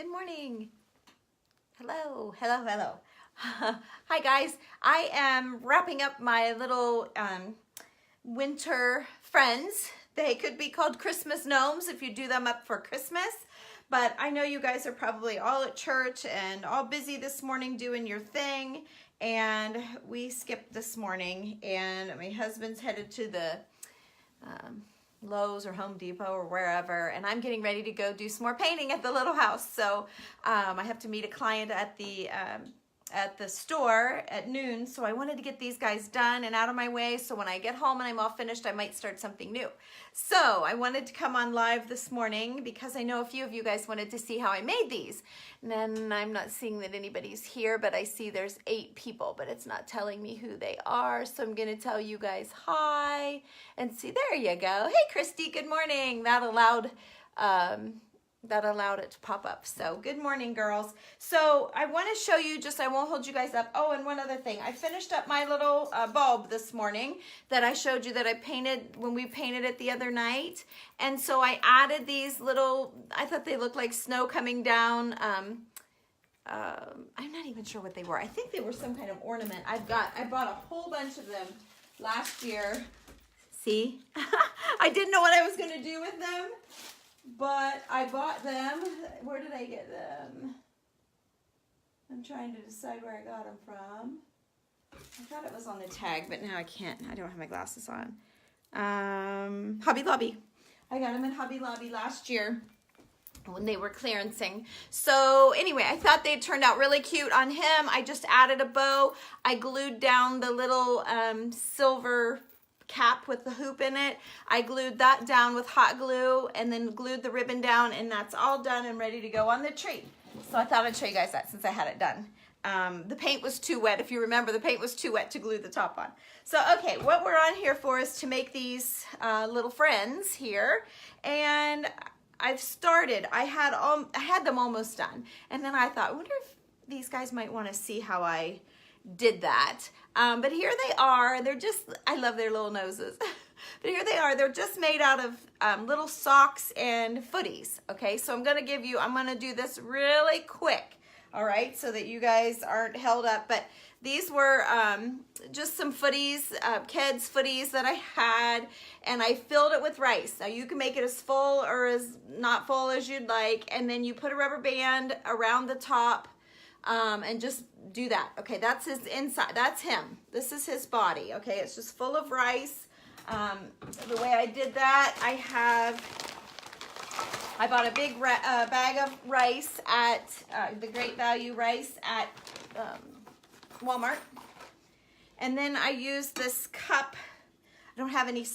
Good morning. Hello, hello, hello. Hi guys. I am wrapping up my little winter friends. They could be called Christmas gnomes if you do them up for Christmas. But I know you guys are probably all at church and all busy this morning doing your thing. And we skipped this morning and my husband's headed to the Lowe's or Home Depot or wherever, and I'm getting ready to go do some more painting at the little house. So I have to meet a client at the store at noon, so I wanted to get these guys done and out of my way, so when I get home and I'm all finished, I might start something new. So I wanted to come on live this morning because I know a few of you guys wanted to see how I made these. And then I'm not seeing that anybody's here, but I see there's 8 people, but it's not telling me who they are, so I'm gonna tell you guys hi and see. There you go. Hey Christy, good morning. That allowed it to pop up. So good morning, girls. So I want to show you, I won't hold you guys up. Oh, and one other thing. I finished up my little bulb this morning that I showed you that I painted when we painted it the other night. And so I added these little, I thought they looked like snow coming down. I'm not even sure what they were. I think they were some kind of ornament. I bought a whole bunch of them last year. See? I didn't know what I was going to do with them. But I bought them. Where did I get them? I'm trying to decide where I got them from. I thought it was on the tag, but now I can't. I don't have my glasses on. Hobby Lobby. I got them in Hobby Lobby last year when they were clearancing. So anyway, I thought they turned out really cute on him. I just added a bow. I glued down the little silver cap with the hoop in it. I glued that down with hot glue and then glued the ribbon down, and that's all done and ready to go on the tree. So I thought I'd show you guys that since I had it done. The paint was too wet. If you remember, the paint was too wet to glue the top on. So okay, what we're on here for is to make these little friends here, and I've started. I had them almost done, and then I thought, I wonder if these guys might want to see how I did that. But here they are. They're just, I love their little noses. But here they are. They're just made out of little socks and footies. Okay, so I'm going to do this really quick. All right, so that you guys aren't held up. But these were just some footies, kids' footies that I had, and I filled it with rice. Now you can make it as full or as not full as you'd like, and then you put a rubber band around the top. And just do that. Okay, that's his inside. That's him. This is his body. Okay, it's just full of rice. The way I did that, I bought a big bag of rice at the Great Value rice at Walmart. And then I used this cup. I don't have any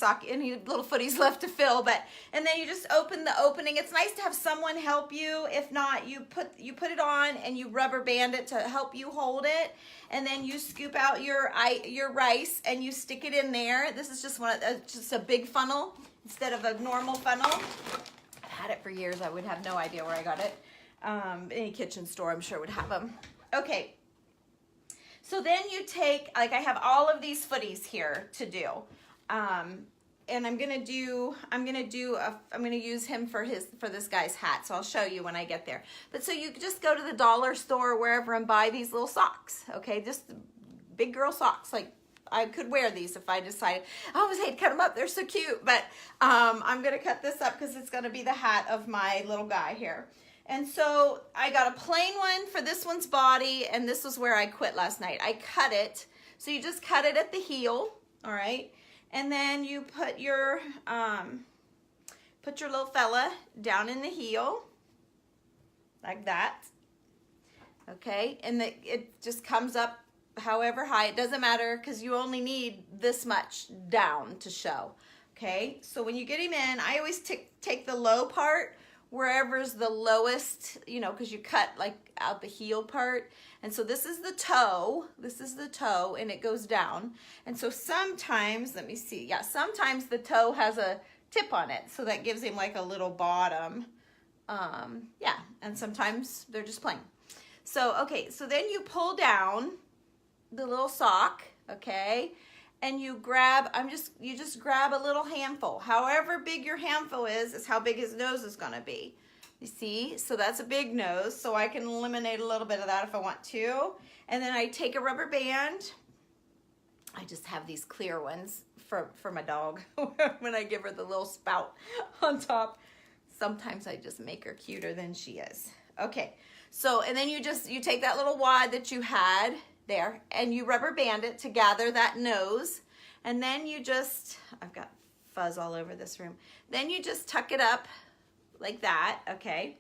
little footies left to fill, and then you just open the opening. It's nice to have someone help you. If not, you put it on and you rubber band it to help you hold it, and then you scoop out your rice and you stick it in there. This is just just a big funnel instead of a normal funnel. I've had it for years. I would have no idea where I got it. Any kitchen store, I'm sure, would have them. Okay. So then you take, I have all of these footies here to do. And I'm gonna use him for this guy's hat, so I'll show you when I get there. But so you just go to the dollar store or wherever and buy these little socks, okay? Just big girl socks. Like, I could wear these if I decided. I always hate to cut them up, they're so cute, but I'm gonna cut this up because it's gonna be the hat of my little guy here. And so I got a plain one for this one's body, and this was where I quit last night. I cut it, so you just cut it at the heel, all right? And then you put your little fella down in the heel, like that. Okay, and it just comes up however high. It doesn't matter because you only need this much down to show. Okay, so when you get him in, I always take the low part wherever's the lowest, because you cut like out the heel part. And so this is the toe, and it goes down. And so sometimes, let me see, yeah, sometimes the toe has a tip on it, so that gives him like a little bottom. Yeah, and sometimes they're just plain. So, okay, so then you pull down the little sock, okay, and you just grab a little handful. However big your handful is how big his nose is gonna be. You see? So that's a big nose. So I can eliminate a little bit of that if I want to. And then I take a rubber band. I just have these clear ones for my dog when I give her the little spout on top. Sometimes I just make her cuter than she is. Okay, so and then you take that little wad that you had there and you rubber band it to gather that nose. And then you just, I've got fuzz all over this room. Then you just tuck it up like that, okay?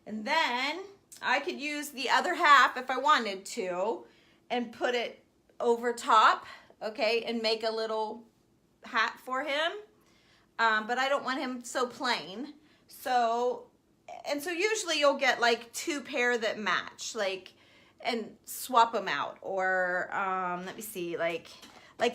And then I could use the other half if I wanted to and put it over top, okay, and make a little hat for him. But I don't want him so plain. So usually you'll get like 2 pair that match, like, and swap them out. Or let me see, like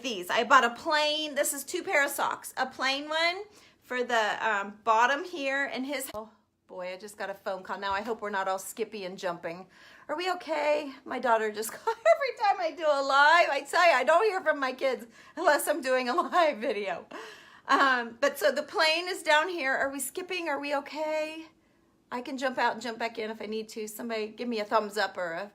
these. I bought a plain, this is 2 pair of socks. A plain one for the bottom here and his, oh boy, I just got a phone call. Now I hope we're not all skippy and jumping. Are we okay? My daughter just called. Every time I do a live, I tell you, I don't hear from my kids unless I'm doing a live video. But so the plane is down here. Are we skipping? Are we okay? I can jump out and jump back in if I need to. Somebody give me a thumbs up or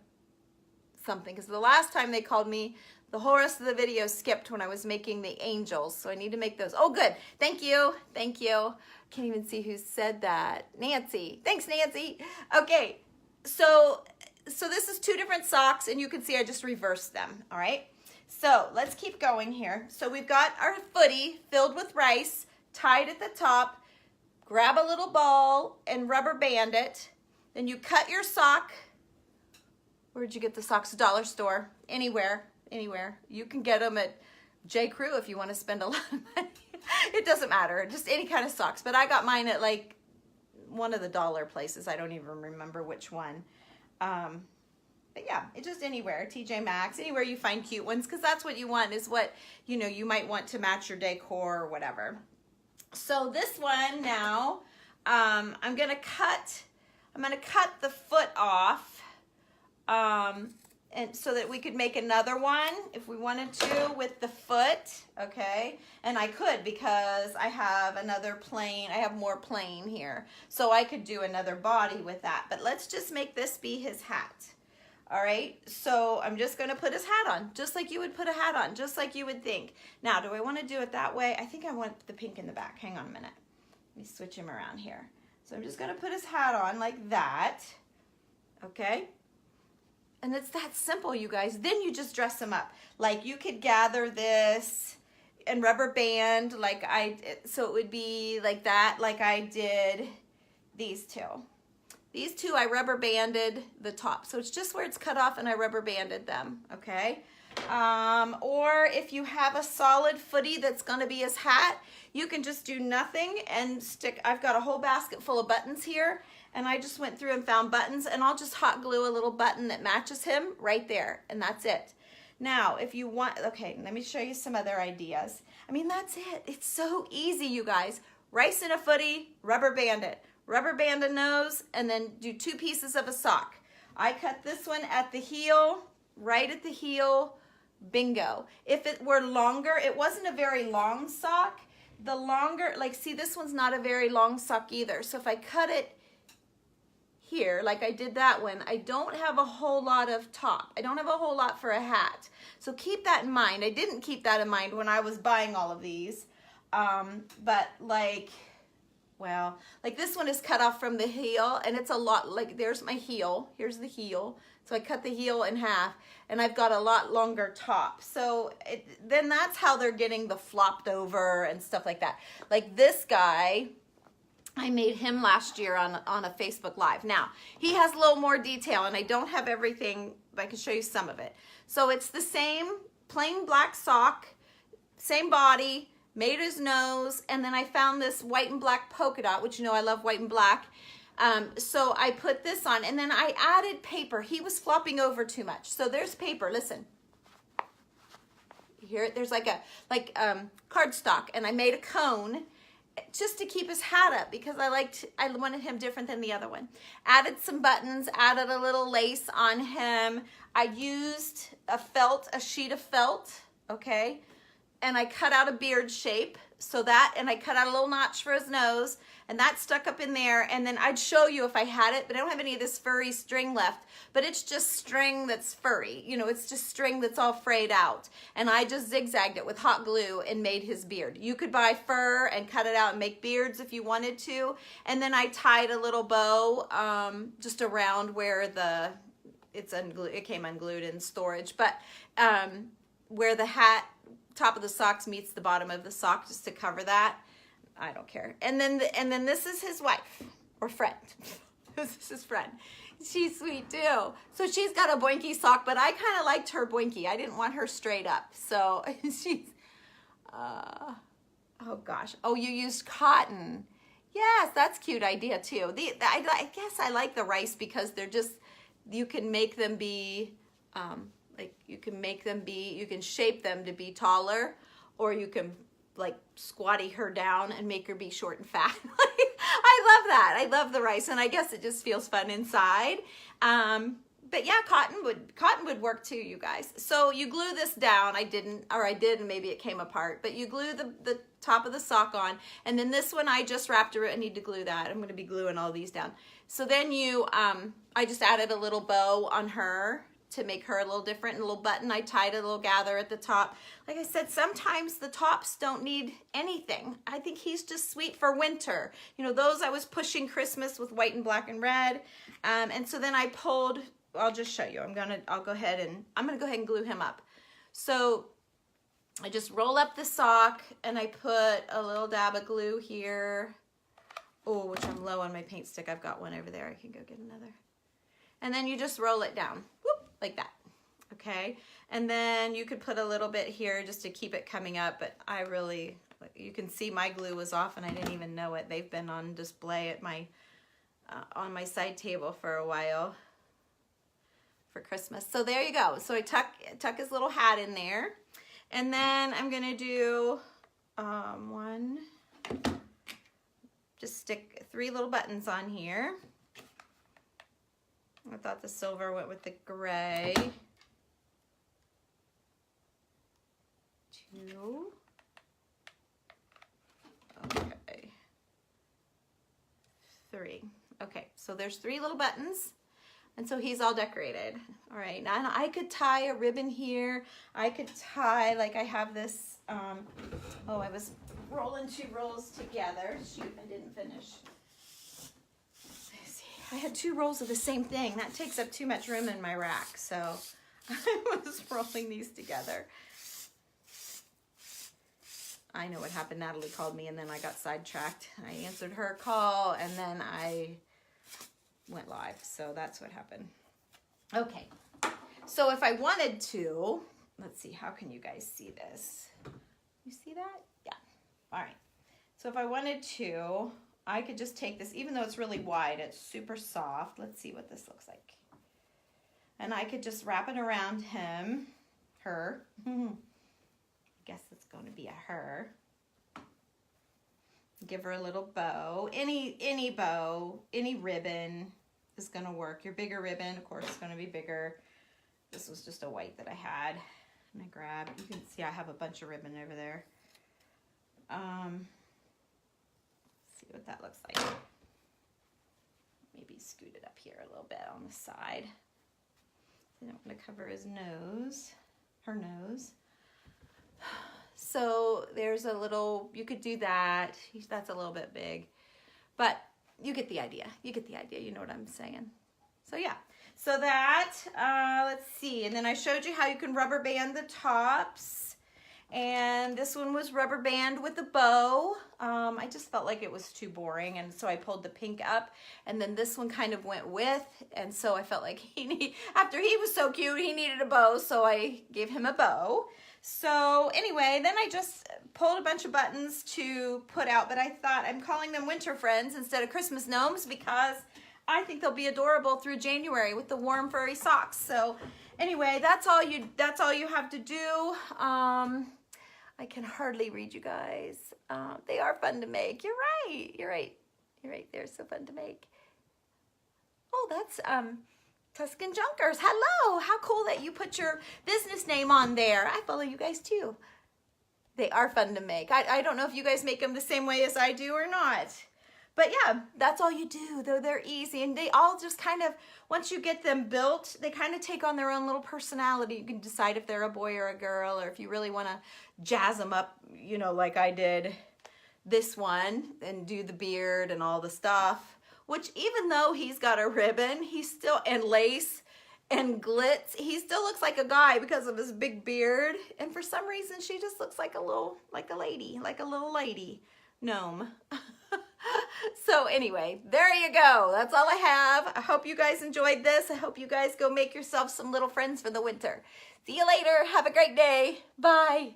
something. Because the last time they called me, the whole rest of the video skipped when I was making the angels. So I need to make those. Oh, good. Thank you. Thank you. Can't even see who said that. Nancy. Thanks, Nancy. Okay. So this is 2 different socks, and you can see I just reversed them. All right. So let's keep going here. So we've got our footy filled with rice, tied at the top. Grab a little ball and rubber band it. Then you cut your sock. Where'd you get the socks? Dollar store. Anywhere. You can get them at J. Crew if you want to spend a lot of money. It doesn't matter. Just any kind of socks. But I got mine at like one of the dollar places. I don't even remember which one. But yeah, it's just anywhere. TJ Maxx, anywhere you find cute ones, because that's what you want, is what, you know, you might want to match your decor or whatever. So this one now, I'm gonna cut the foot off, and so that we could make another one if we wanted to with the foot, okay? And I could, because I have another plain, I have more plain here, so I could do another body with that. But let's just make this be his hat. All right, so I'm just gonna put his hat on, just like you would put a hat on, just like you would think. Now, do I wanna do it that way? I think I want the pink in the back. Hang on a minute. Let me switch him around here. So I'm just gonna put his hat on like that, okay? And it's that simple, you guys. Then you just dress him up. Like you could gather this and rubber band like so it would be like that, like I did these 2. These 2, I rubber banded the top. So it's just where it's cut off and I rubber banded them, okay? Or if you have a solid footy that's gonna be his hat, you can just do nothing and stick, I've got a whole basket full of buttons here, and I just went through and found buttons, and I'll just hot glue a little button that matches him right there, and that's it. Now, if you want, okay, let me show you some other ideas. I mean, that's it. It's so easy, you guys. Rice in a footy, rubber band it. Rubber band a nose, and then do 2 pieces of a sock. I cut this one at the heel, right at the heel, bingo. If it were longer, it wasn't a very long sock. The longer, like see, this one's not a very long sock either. So if I cut it here, like I did that one, I don't have a whole lot of top. I don't have a whole lot for a hat. So keep that in mind. I didn't keep that in mind when I was buying all of these. But like, well, like this one is cut off from the heel, and it's a lot, like there's my heel, here's the heel. So I cut the heel in half, and I've got a lot longer top. So then that's how they're getting the flopped over and stuff like that. Like this guy, I made him last year on a Facebook Live. Now, he has a little more detail, and I don't have everything, but I can show you some of it. So it's the same plain black sock, same body, made his nose, and then I found this white and black polka dot, which you know I love white and black. So I put this on, and then I added paper. He was flopping over too much. So there's paper, listen. Here, there's like cardstock, and I made a cone just to keep his hat up because I wanted him different than the other one. Added some buttons, added a little lace on him. I used a sheet of felt, okay? and I cut out a beard shape, so that, and I cut out a little notch for his nose, and that stuck up in there. And then I'd show you if I had it, but I don't have any of this furry string left, but it's just string that's furry. You know, it's just string that's all frayed out. And I just zigzagged it with hot glue and made his beard. You could buy fur and cut it out and make beards if you wanted to. And then I tied a little bow just around where it came unglued in storage, but where the hat top of the socks meets the bottom of the sock, just to cover that. I don't care. And then this is his wife or friend. This is his friend. She's sweet too. So she's got a boinky sock, but I kind of liked her boinky. I didn't want her straight up. So she's, oh gosh. Oh, you used cotton. Yes, that's a cute idea too. I guess I like the rice because they're just, you can make them be, you can shape them to be taller, or you can like squatty her down and make her be short and fat. I love that. I love the rice, and I guess it just feels fun inside. But yeah, cotton would work too, you guys. So you glue this down. I did, and maybe it came apart, but you glue the top of the sock on, and then this one I just wrapped around. I need to glue that. I'm going to be gluing all these down. So then you, I just added a little bow on her to make her a little different, and a little button. I tied a little gather at the top. Like I said, sometimes the tops don't need anything. I think he's just sweet for winter. You know, those I was pushing Christmas with white and black and red. And so then I pulled, I'll just show you. I'm gonna go ahead and glue him up. So I just roll up the sock and I put a little dab of glue here. Oh, which I'm low on my paint stick. I've got one over there. I can go get another. And then you just roll it down. Whoop, like that. Okay. And then you could put a little bit here just to keep it coming up, but I really, you can see my glue was off and I didn't even know it. They've been on display at my, on my side table for a while for Christmas. So there you go. So I tuck his little hat in there, and then I'm going to do just stick 3 little buttons on here. I thought the silver went with the gray. 2. Okay. 3. Okay, so there's 3 little buttons, and so he's all decorated. All right, now I could tie a ribbon here. I could tie, like I have this, oh, I was rolling 2 rolls together. Shoot, I didn't finish. I had 2 rolls of the same thing. That takes up too much room in my rack, so I was rolling these together. I know what happened. Natalie called me, and then I got sidetracked. I answered her call, and then I went live, so that's what happened. Okay, so if I wanted to, let's see, how can you guys see this? You see that? Yeah. All right. So if I wanted to, I could just take this, even though it's really wide, it's super soft. Let's see what this looks like. And I could just wrap it around him, her. I guess it's going to be a her. Give her a little bow. Any bow, any ribbon is going to work. Your bigger ribbon, of course, is going to be bigger. This was just a white that I had. And I grabbed, you can see I have a bunch of ribbon over there. See what that looks like. Maybe scoot it up here a little bit on the side. I don't want to cover his nose, her nose. So there's a little, you could do that. That's a little bit big, but you get the idea. You get the idea. You know what I'm saying. So yeah, so that, let's see. And then I showed you how you can rubber band the tops. And this one was rubber band with a bow. I just felt like it was too boring, and so I pulled the pink up, and then this one kind of went with, and so I felt like after he was so cute, he needed a bow, so I gave him a bow. So anyway, then I just pulled a bunch of buttons to put out, but I thought I'm calling them winter friends instead of Christmas gnomes because I think they'll be adorable through January with the warm furry socks. So anyway, that's all you have to do. I can hardly read, you guys. They are fun to make. You're right. You're right. You're right. They're so fun to make. Oh, that's Tuscan Junkers. Hello. How cool that you put your business name on there. I follow you guys too. They are fun to make. I don't know if you guys make them the same way as I do or not. But yeah, that's all you do, though. They're easy, and they all just kind of, once you get them built, they kind of take on their own little personality. You can decide if they're a boy or a girl, or if you really want to jazz them up, you know, like I did this one, and do the beard and all the stuff. Which, even though he's got a ribbon, he's still, and lace and glitz, he still looks like a guy because of his big beard. And for some reason, she just looks like a little lady gnome. So anyway, there you go. That's all I have. I hope you guys enjoyed this. I hope you guys go make yourself some little friends for the winter. See you later. Have a great day. Bye.